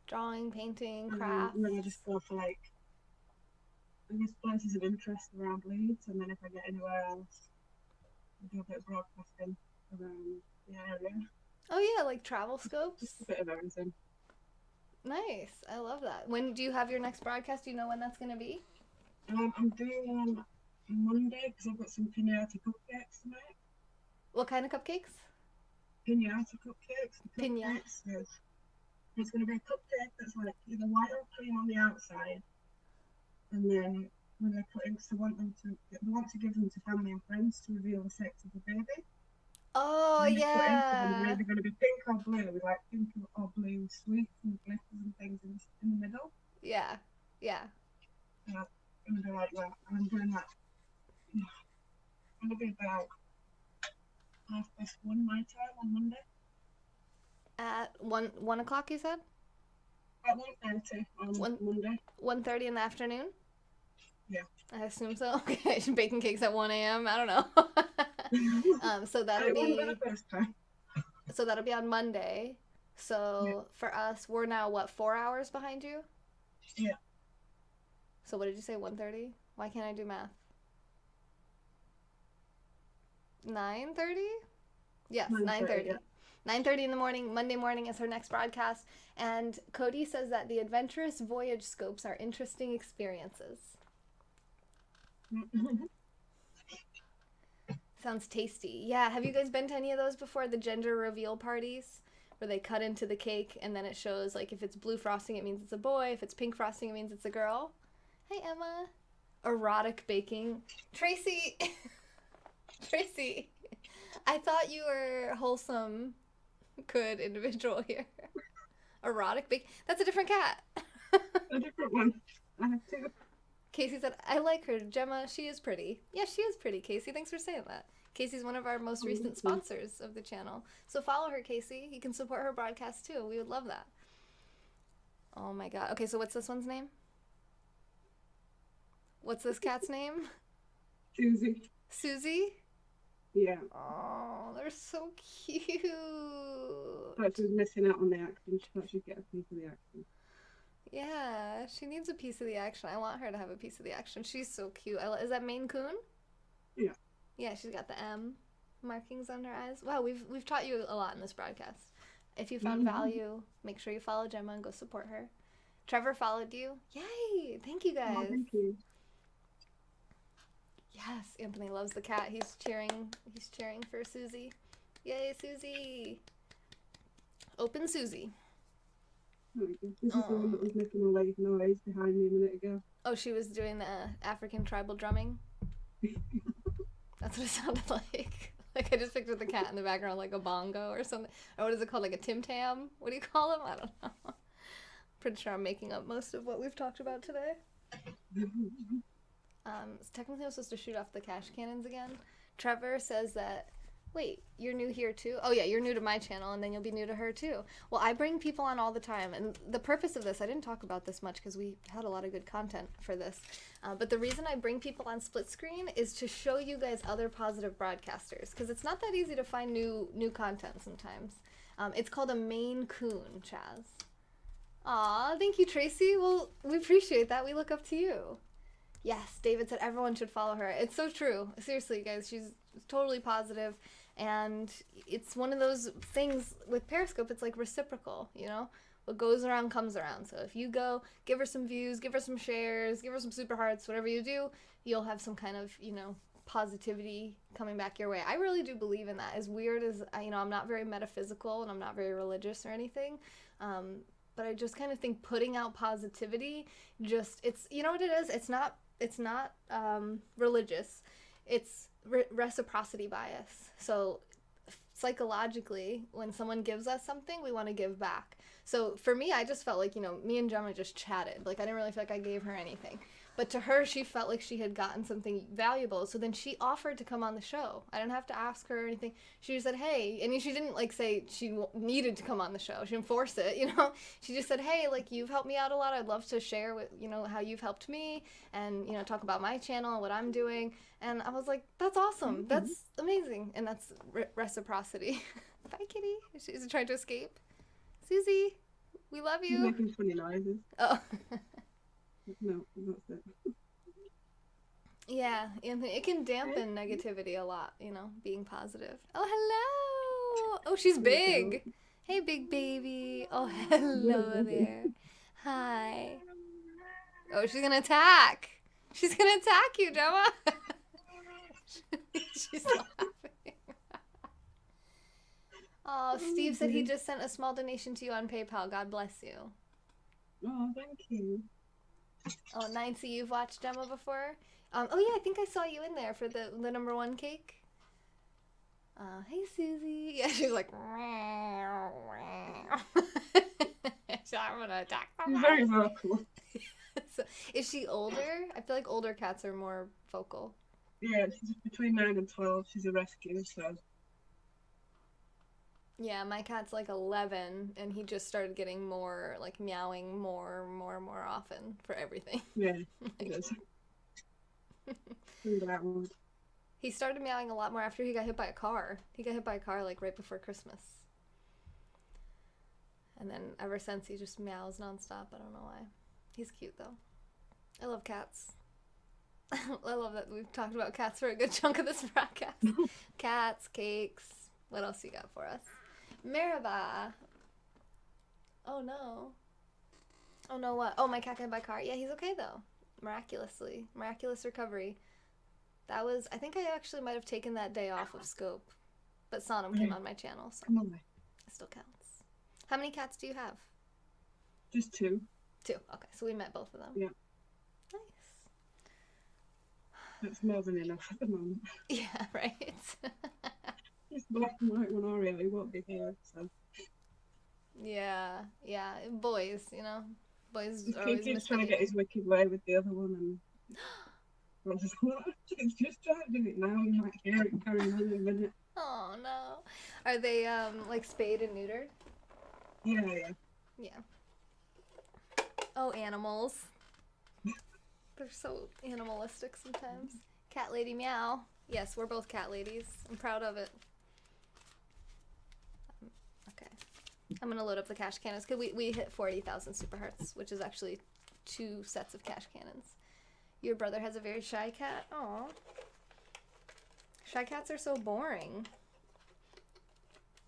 Drawing, painting, craft. And then I just go for like I guess places of interest around Leeds, and then if I get anywhere else, I do a bit of broadcasting around the area. Oh yeah, like travel scopes. Just a bit of everything. Nice. I love that. When do you have your next broadcast? Do you know when that's going to be? I'm doing one Monday because I've got some pinata cupcakes tonight. What kind of cupcakes? Pinata cupcakes. The Pinata. cupcakes. There's going to be a cupcake that's like either white or cream on the outside, and then when they put in, because they want to give them to family and friends to reveal the sex of the baby. Oh And they put into them, they're yeah. either going to be pink or blue, with like pink or blue sweets and glitters and things in the middle. Yeah. Yeah. And they're like that. And I'm doing that. It'll be about 1:30 my time on Monday. At 1 o'clock, you said? At 1:30 on Monday. 1:30 in the afternoon? Yeah. I assume so. Okay, baking cakes at 1 a.m. I don't know. So that'll It won't be be the first time. so that'll be on Monday. So Yeah. for us, we're now what, 4 hours behind you? Yeah. So what did you say? 1:30? Why can't I do math? 9:30? Yes, 9:30. Yeah. 9:30 in the morning, Monday morning is her next broadcast. And Cody says that the adventurous voyage scopes are interesting experiences. Sounds tasty. Yeah, have you guys been to any of those before? The gender reveal parties where they cut into the cake and then it shows like if it's blue frosting it means it's a boy, if it's pink frosting it means it's a girl. Hey Emma. Erotic baking. Tracy. Tracy. I thought you were wholesome, good individual here. Erotic bake. That's a different cat. A different one. I have two. Casey said, I like her. Gemma, she is pretty. Yeah, she is pretty, Casey. Thanks for saying that. Casey's one of our most recent sponsors of the channel. So follow her, Casey. You can support her broadcast too. We would love that. Oh my god. Okay, so what's this one's name? What's this cat's name? Susie. Susie? Yeah. Oh, they're so cute. But she was missing out on the action. She thought she'd get a piece of the action. Yeah, she needs a piece of the action. I want her to have a piece of the action. She's so cute. Is that Maine Coon? Yeah. Yeah, she's got the M markings on her eyes. Wow, we've taught you a lot in this broadcast. If you found value, make sure you follow Gemma and go support her. Trevor followed you. Yay! Thank you guys. Oh, thank you. Yes, Anthony loves the cat. He's cheering for Susie. Yay, Susie! Open Susie. This is the one that was making all that noise behind me a minute ago. Oh, she was doing the African tribal drumming? That's what it sounded like. Like I just pictured the cat in the background like a bongo or something. Or what is it called? Like a Tim Tam? What do you call them? I don't know. Pretty sure I'm making up most of what we've talked about today. Technically I'm supposed to shoot off the cash cannons again. Trevor says that, wait, you're new here too? Oh yeah, you're new to my channel and then you'll be new to her too. Well, I bring people on all the time, and the purpose of this, I didn't talk about this much because we had a lot of good content for this, but the reason I bring people on split screen is to show you guys other positive broadcasters, because it's not that easy to find new content sometimes. It's called a Maine Coon, Chaz. Aw, thank you, Tracy. Well, we appreciate that. We look up to you. Yes, David said everyone should follow her. It's so true. Seriously, guys, she's totally positive, and it's one of those things with Periscope, it's like reciprocal, you know? What goes around comes around. So if you go, give her some views, give her some shares, give her some super hearts, whatever you do, you'll have some kind of, you know, positivity coming back your way. I really do believe in that. As weird as, you know, I'm not very metaphysical and I'm not very religious or anything, but I just kind of think putting out positivity, just, it's, you know what it is? It's not religious. It's reciprocity bias. So psychologically, when someone gives us something, we want to give back. So for me, I just felt like, you know, me and Gemma just chatted. Like, I didn't really feel like I gave her anything. But to her, she felt like she had gotten something valuable. So then she offered to come on the show. I didn't have to ask her or anything. She just said, hey. And she didn't, like, say she needed to come on the show. She didn't force it, you know. She just said, hey, like, you've helped me out a lot. I'd love to share, with, you know, how you've helped me and, you know, talk about my channel and what I'm doing. And I was like, that's awesome. That's amazing. And that's reciprocity. Bye, kitty. Is it trying to escape? Susie, we love you. She's making funny noises. Oh. No, that's it. Yeah, Anthony, it can dampen negativity a lot, you know, being positive. Oh, hello! Oh, she's big! Hey, big baby! Oh, hello there. Hi. Oh, she's gonna attack! She's gonna attack you, Gemma! She's laughing. Oh, Steve said he just sent a small donation to you on PayPal. God bless you. Oh, thank you. Oh, Nancy, you've watched Gemma before? Oh yeah, I think I saw you in there for the number 1 cake. Hey Susie. Yeah, she's like. So I'm gonna attack them. She's very vocal. So, is she older? I feel like older cats are more vocal. Yeah, she's between 9 and 12. She's a rescue, so. Yeah, my cat's like 11, and he just started getting more, like, meowing more often for everything. Yeah, he does. He started meowing a lot more after he got hit by a car. He got hit by a car, like, right before Christmas. And then ever since, he just meows nonstop. I don't know why. He's cute, though. I love cats. I love that we've talked about cats for a good chunk of this broadcast. Cats, cakes. What else you got for us? Merhaba. Oh, no. Oh, no, what? Oh, my cat got hit by a car. Yeah, he's okay, though. Miraculously. Miraculous recovery. That was, I think I actually might have taken that day off of Scope. But Sonam came on my channel, so it still counts. How many cats do you have? Just 2. 2. Okay, so we met both of them. Yeah. Nice. That's more than enough at the moment. Yeah, right? It's black and white one Oreo, he won't be here, so. Yeah. Boys, you know? Boys He are always keeps trying to get his wicked way with the other one, and I was like, it's just trying to do it now, you might hear it carrying on in a minute. Oh, no. Are they, like, spayed and neutered? Yeah. Oh, animals. They're so animalistic sometimes. Cat lady meow. Yes, we're both cat ladies. I'm proud of it. Okay. I'm gonna load up the cash cannons because we hit 40,000 super hearts, which is actually 2 sets of cash cannons. Your brother has a very shy cat. Aw. Shy cats are so boring.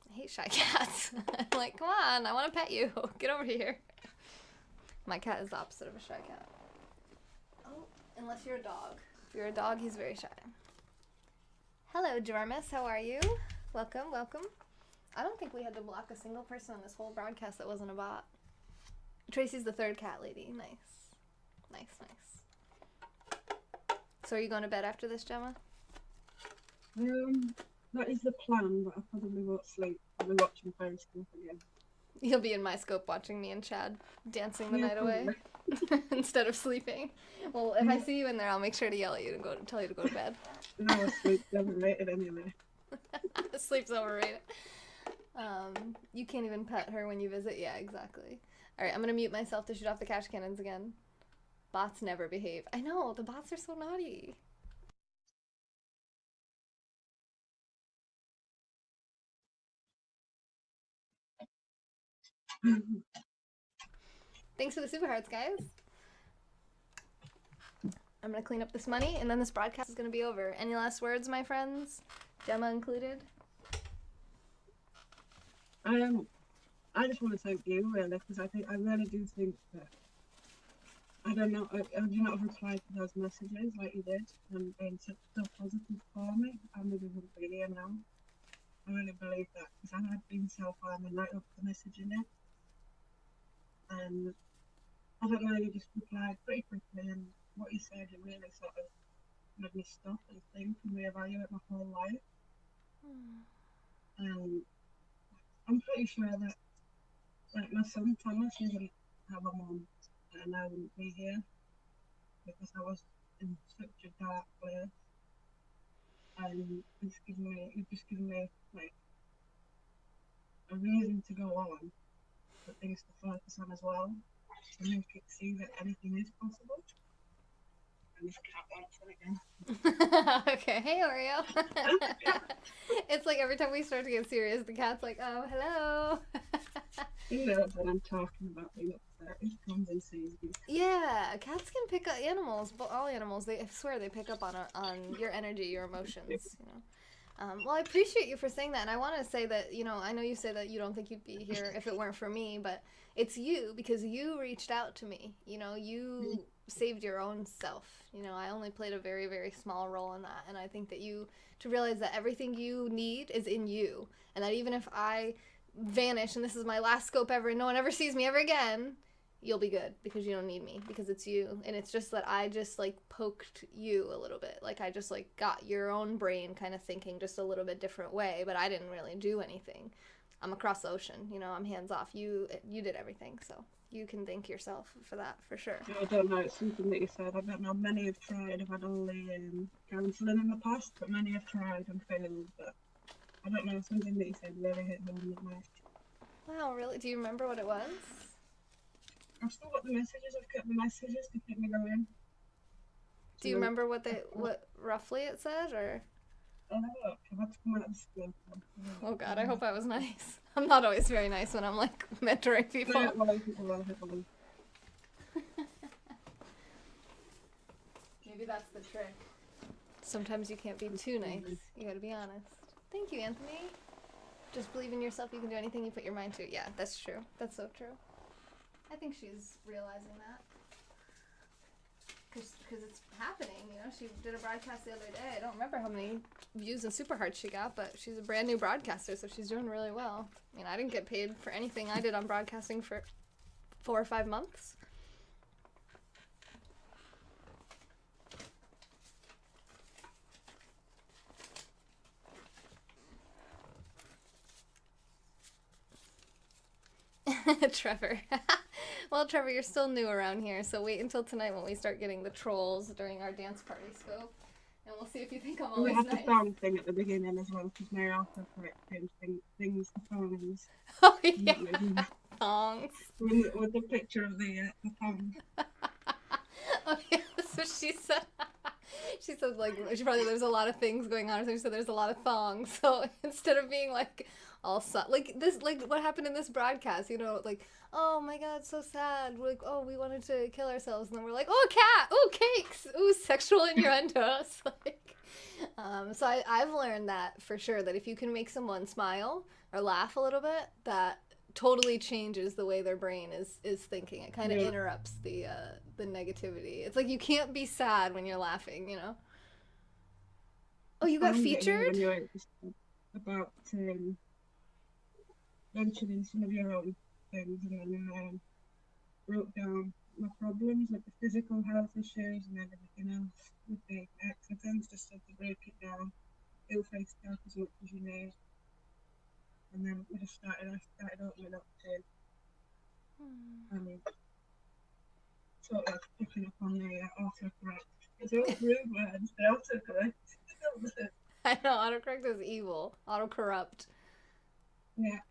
I hate shy cats. I'm like, come on, I want to pet you. Get over here. My cat is the opposite of a shy cat. Oh, unless you're a dog. If you're a dog, he's very shy. Hello, Jormus. How are you? Welcome, welcome. I don't think we had to block a single person on this whole broadcast that wasn't a bot. Tracy's the 3rd cat lady. Nice. Nice. So are you going to bed after this, Gemma? That is the plan, but I probably won't sleep. I'll be watching Periscope again. You'll be in my scope watching me and Chad dancing the night away instead of sleeping. Well, if I see you in there, I'll make sure to yell at you and tell you to go to bed. No, sleep's overrated anyway. Sleep's overrated. You can't even pet her when you visit. Yeah, exactly. All right, I'm gonna mute myself to shoot off the cash cannons again. Bots never behave. I know, the bots are so naughty. Thanks for the super hearts, guys. I'm gonna clean up this money, and then this broadcast is gonna be over. Any last words, my friends? Gemma included? I just want to thank you, really, because I really do think that, I don't know, I do not have replied to those messages like you did, and being so positive for me. I maybe wouldn't be here now. I really believe that, because I had been self-harming right up to messaging it. And I don't know, you just replied pretty quickly, and what you said, it really sort of made me stop and think and reevaluate my whole life. And I'm pretty sure that, like, my son Thomas didn't have a mum, and I wouldn't be here because I was in such a dark place. And you've just given me like a reason to go on, but things to focus on as well, to make it see that anything is possible. And this cat wants it again. Okay, hey Oreo. It's like every time we start to get serious, the cat's like, oh, hello. He knows what I'm talking about being It comes and sees me. Yeah, cats can pick up animals, but all animals, I swear they pick up on your energy, your emotions, you know. Well, I appreciate you for saying that, and I want to say that, you know, I know you say that you don't think you'd be here if it weren't for me, but it's you, because you reached out to me, you know, you saved your own self, you know, I only played a very, very small role in that, and I think that to realize that everything you need is in you, and that even if I vanish, and this is my last scope ever, and no one ever sees me ever again, you'll be good because you don't need me, because it's you. And it's just that I just like poked you a little bit, like I just like got your own brain kind of thinking just a little bit different way, but I didn't really do anything. I'm across the ocean, you know, I'm hands off. You did everything, so you can thank yourself for that, for sure. I don't know, it's something that you said. I don't know, many have tried. I've had only counselling in the past, but many have tried and failed. But I don't know, something that you said really hit home at night. Wow, really? Do you remember what it was? I've still got the messages. I've kept the messages to keep me going. Do you remember what roughly it said, or? Oh, look, I've had to come out of school. Oh God, I hope I was nice. I'm not always very nice when I'm like mentoring people. Maybe that's the trick. Sometimes you can't be too nice. You gotta be honest. Thank you, Anthony. Just believe in yourself. You can do anything you put your mind to. Yeah, that's true. That's so true. I think she's realizing that. Because it's happening, you know. She did a broadcast the other day. I don't remember how many views and super hearts she got, but she's a brand new broadcaster, so she's doing really well. I mean, I didn't get paid for anything I did on broadcasting for 4 or 5 months. Trevor. Well, Trevor, you're still new around here, so wait until tonight when we start getting the trolls during our dance party scope, and we'll see if you think I'm always nice. We have the thong thing at the beginning as well, because my autocorrect things the thongs. Oh, yeah. Thongs. With the picture of the thong. Oh, yeah, that's what she said. She said, like, there's a lot of things going on, so she said there's a lot of thongs, so instead of being, like, like what happened in this broadcast, you know, like, oh my God, so sad, we're like, oh, we wanted to kill ourselves, and then we're like, oh, cat, oh, cakes, ooh, sexual innuendos. Like, so I've learned that for sure, that if you can make someone smile or laugh a little bit, that totally changes the way their brain is thinking. It kind of interrupts the negativity. It's like you can't be sad when you're laughing, you know. Oh, you got featured? About mentioning some of your own things, and then wrote down my problems, like the physical health issues and then everything else with the accidents, just to break it down. Feel free to talk as much as you need. And then I started opening up to sort of picking up on the autocorrect. It's all rude words, the autocorrect. I know, autocorrect is evil. Autocorrupt. Yeah.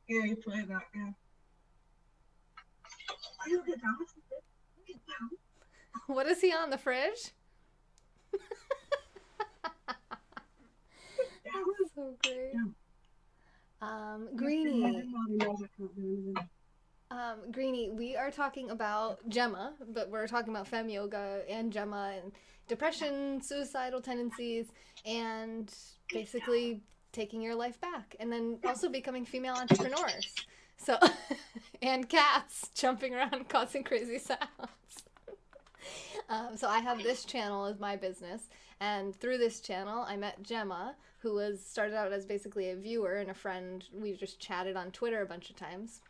Yeah, you play that, yeah. I'll get down. Get down. What is he on, the fridge? So great. Greenie. Greenie, we are talking about Gemma, but we're talking about femme yoga and Gemma and depression, suicidal tendencies, and basically taking your life back, and then also becoming female entrepreneurs. So, and cats jumping around causing crazy sounds. So I have this channel as my business, and through this channel I met Gemma, who started out as basically a viewer and a friend. We just chatted on Twitter a bunch of times.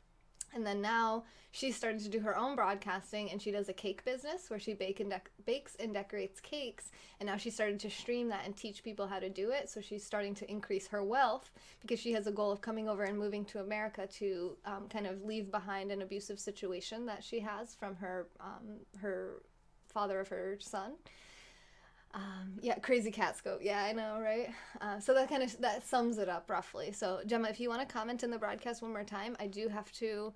And then now she started to do her own broadcasting, and she does a cake business where she bakes and decorates cakes. And now she started to stream that and teach people how to do it. So she's starting to increase her wealth because she has a goal of coming over and moving to America to kind of leave behind an abusive situation that she has from her father of her son. Yeah, crazy cat scope. Yeah, I know, right? So that sums it up roughly. So Gemma, if you want to comment in the broadcast one more time, I do have to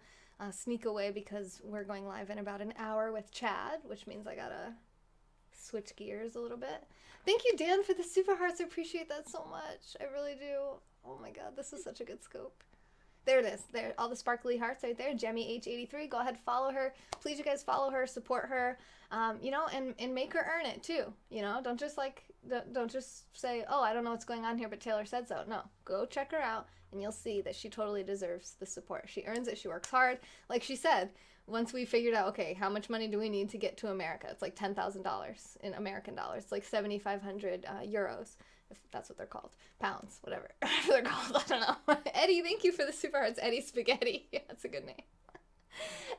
sneak away because we're going live in about an hour with Chad, which means I gotta switch gears a little bit. Thank you, Dan, for the super hearts. I appreciate that so much. I really do. Oh my God, this is such a good scope. There it is. There, all the sparkly hearts right there. Gemmy H83. Go ahead, follow her. Please, you guys, follow her, support her. You know, and make her earn it too. You know, don't just say, oh, I don't know what's going on here, but Taylor said so. No, go check her out, and you'll see that she totally deserves the support. She earns it. She works hard. Like she said, once we figured out, okay, how much money do we need to get to America? It's like $10,000 in American dollars. It's like 7,500 euros. If that's what they're called. Pounds, whatever. Whatever they're called, I don't know. Eddie, thank you for the super hearts. Eddie Spaghetti. Yeah, that's a good name.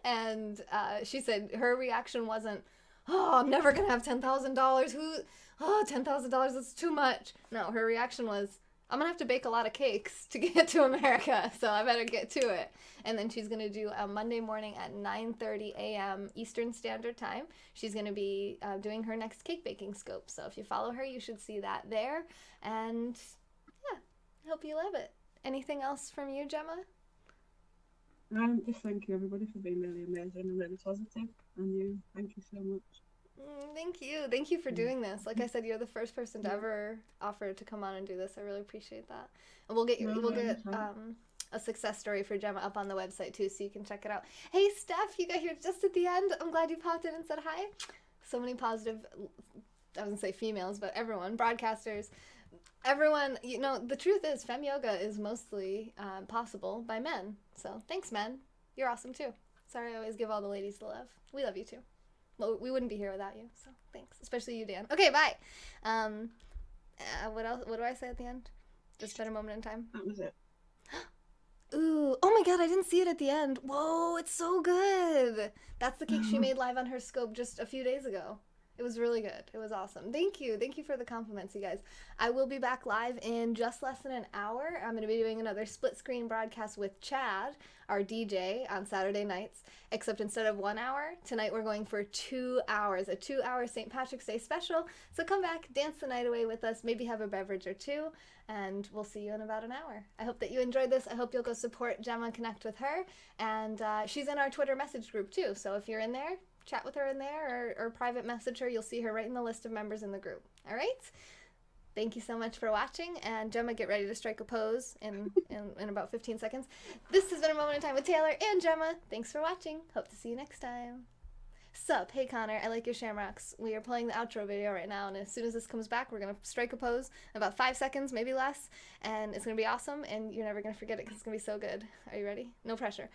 And she said her reaction wasn't, oh, I'm never going to have $10,000. $10,000, that's too much. No, her reaction was, I'm going to have to bake a lot of cakes to get to America, so I better get to it. And then she's going to do a Monday morning at 9:30 a.m. Eastern Standard Time. She's going to be doing her next cake baking scope. So if you follow her, you should see that there. And yeah, I hope you love it. Anything else from you, Gemma? Just thank you, everybody, for being really amazing and really positive. And you, thank you so much. Thank you. Thank you for doing this. Like I said, you're the first person to ever offer to come on and do this. I really appreciate that. And we'll get a success story for Gemma up on the website too, so you can check it out. Hey, Steph, you got here just at the end. I'm glad you popped in and said hi. So many positive, I wasn't say females, but everyone, broadcasters, everyone. You know, the truth is, femme yoga is mostly possible by men. So thanks, men. You're awesome too. Sorry, I always give all the ladies the love. We love you too. Well, we wouldn't be here without you, so thanks. Especially you, Dan. Okay, bye. What else? What do I say at the end? Just better moment in time? That was it. Ooh, oh my god, I didn't see it at the end. Whoa, it's so good. That's the cake she made live on her scope just a few days ago. It was really good. It was awesome. Thank you. Thank you for the compliments, you guys. I will be back live in just less than an hour. I'm going to be doing another split screen broadcast with Chad, our DJ, on Saturday nights. Except instead of 1 hour, tonight we're going for 2 hours. A 2-hour St. Patrick's Day special. So come back, dance the night away with us, maybe have a beverage or two, and we'll see you in about an hour. I hope that you enjoyed this. I hope you'll go support Gemma, connect with her. And she's in our Twitter message group too. So if you're in there, chat with her in there or private message her. You'll see her right in the list of members in the group. All right? Thank you so much for watching. And Gemma, get ready to strike a pose in about 15 seconds. This has been A Moment in Time with Taylor and Gemma. Thanks for watching. Hope to see you next time. Sup? Hey, Connor. I like your shamrocks. We are playing the outro video right now. And as soon as this comes back, we're going to strike a pose in about 5 seconds, maybe less. And it's going to be awesome. And you're never going to forget it because it's going to be so good. Are you ready? No pressure.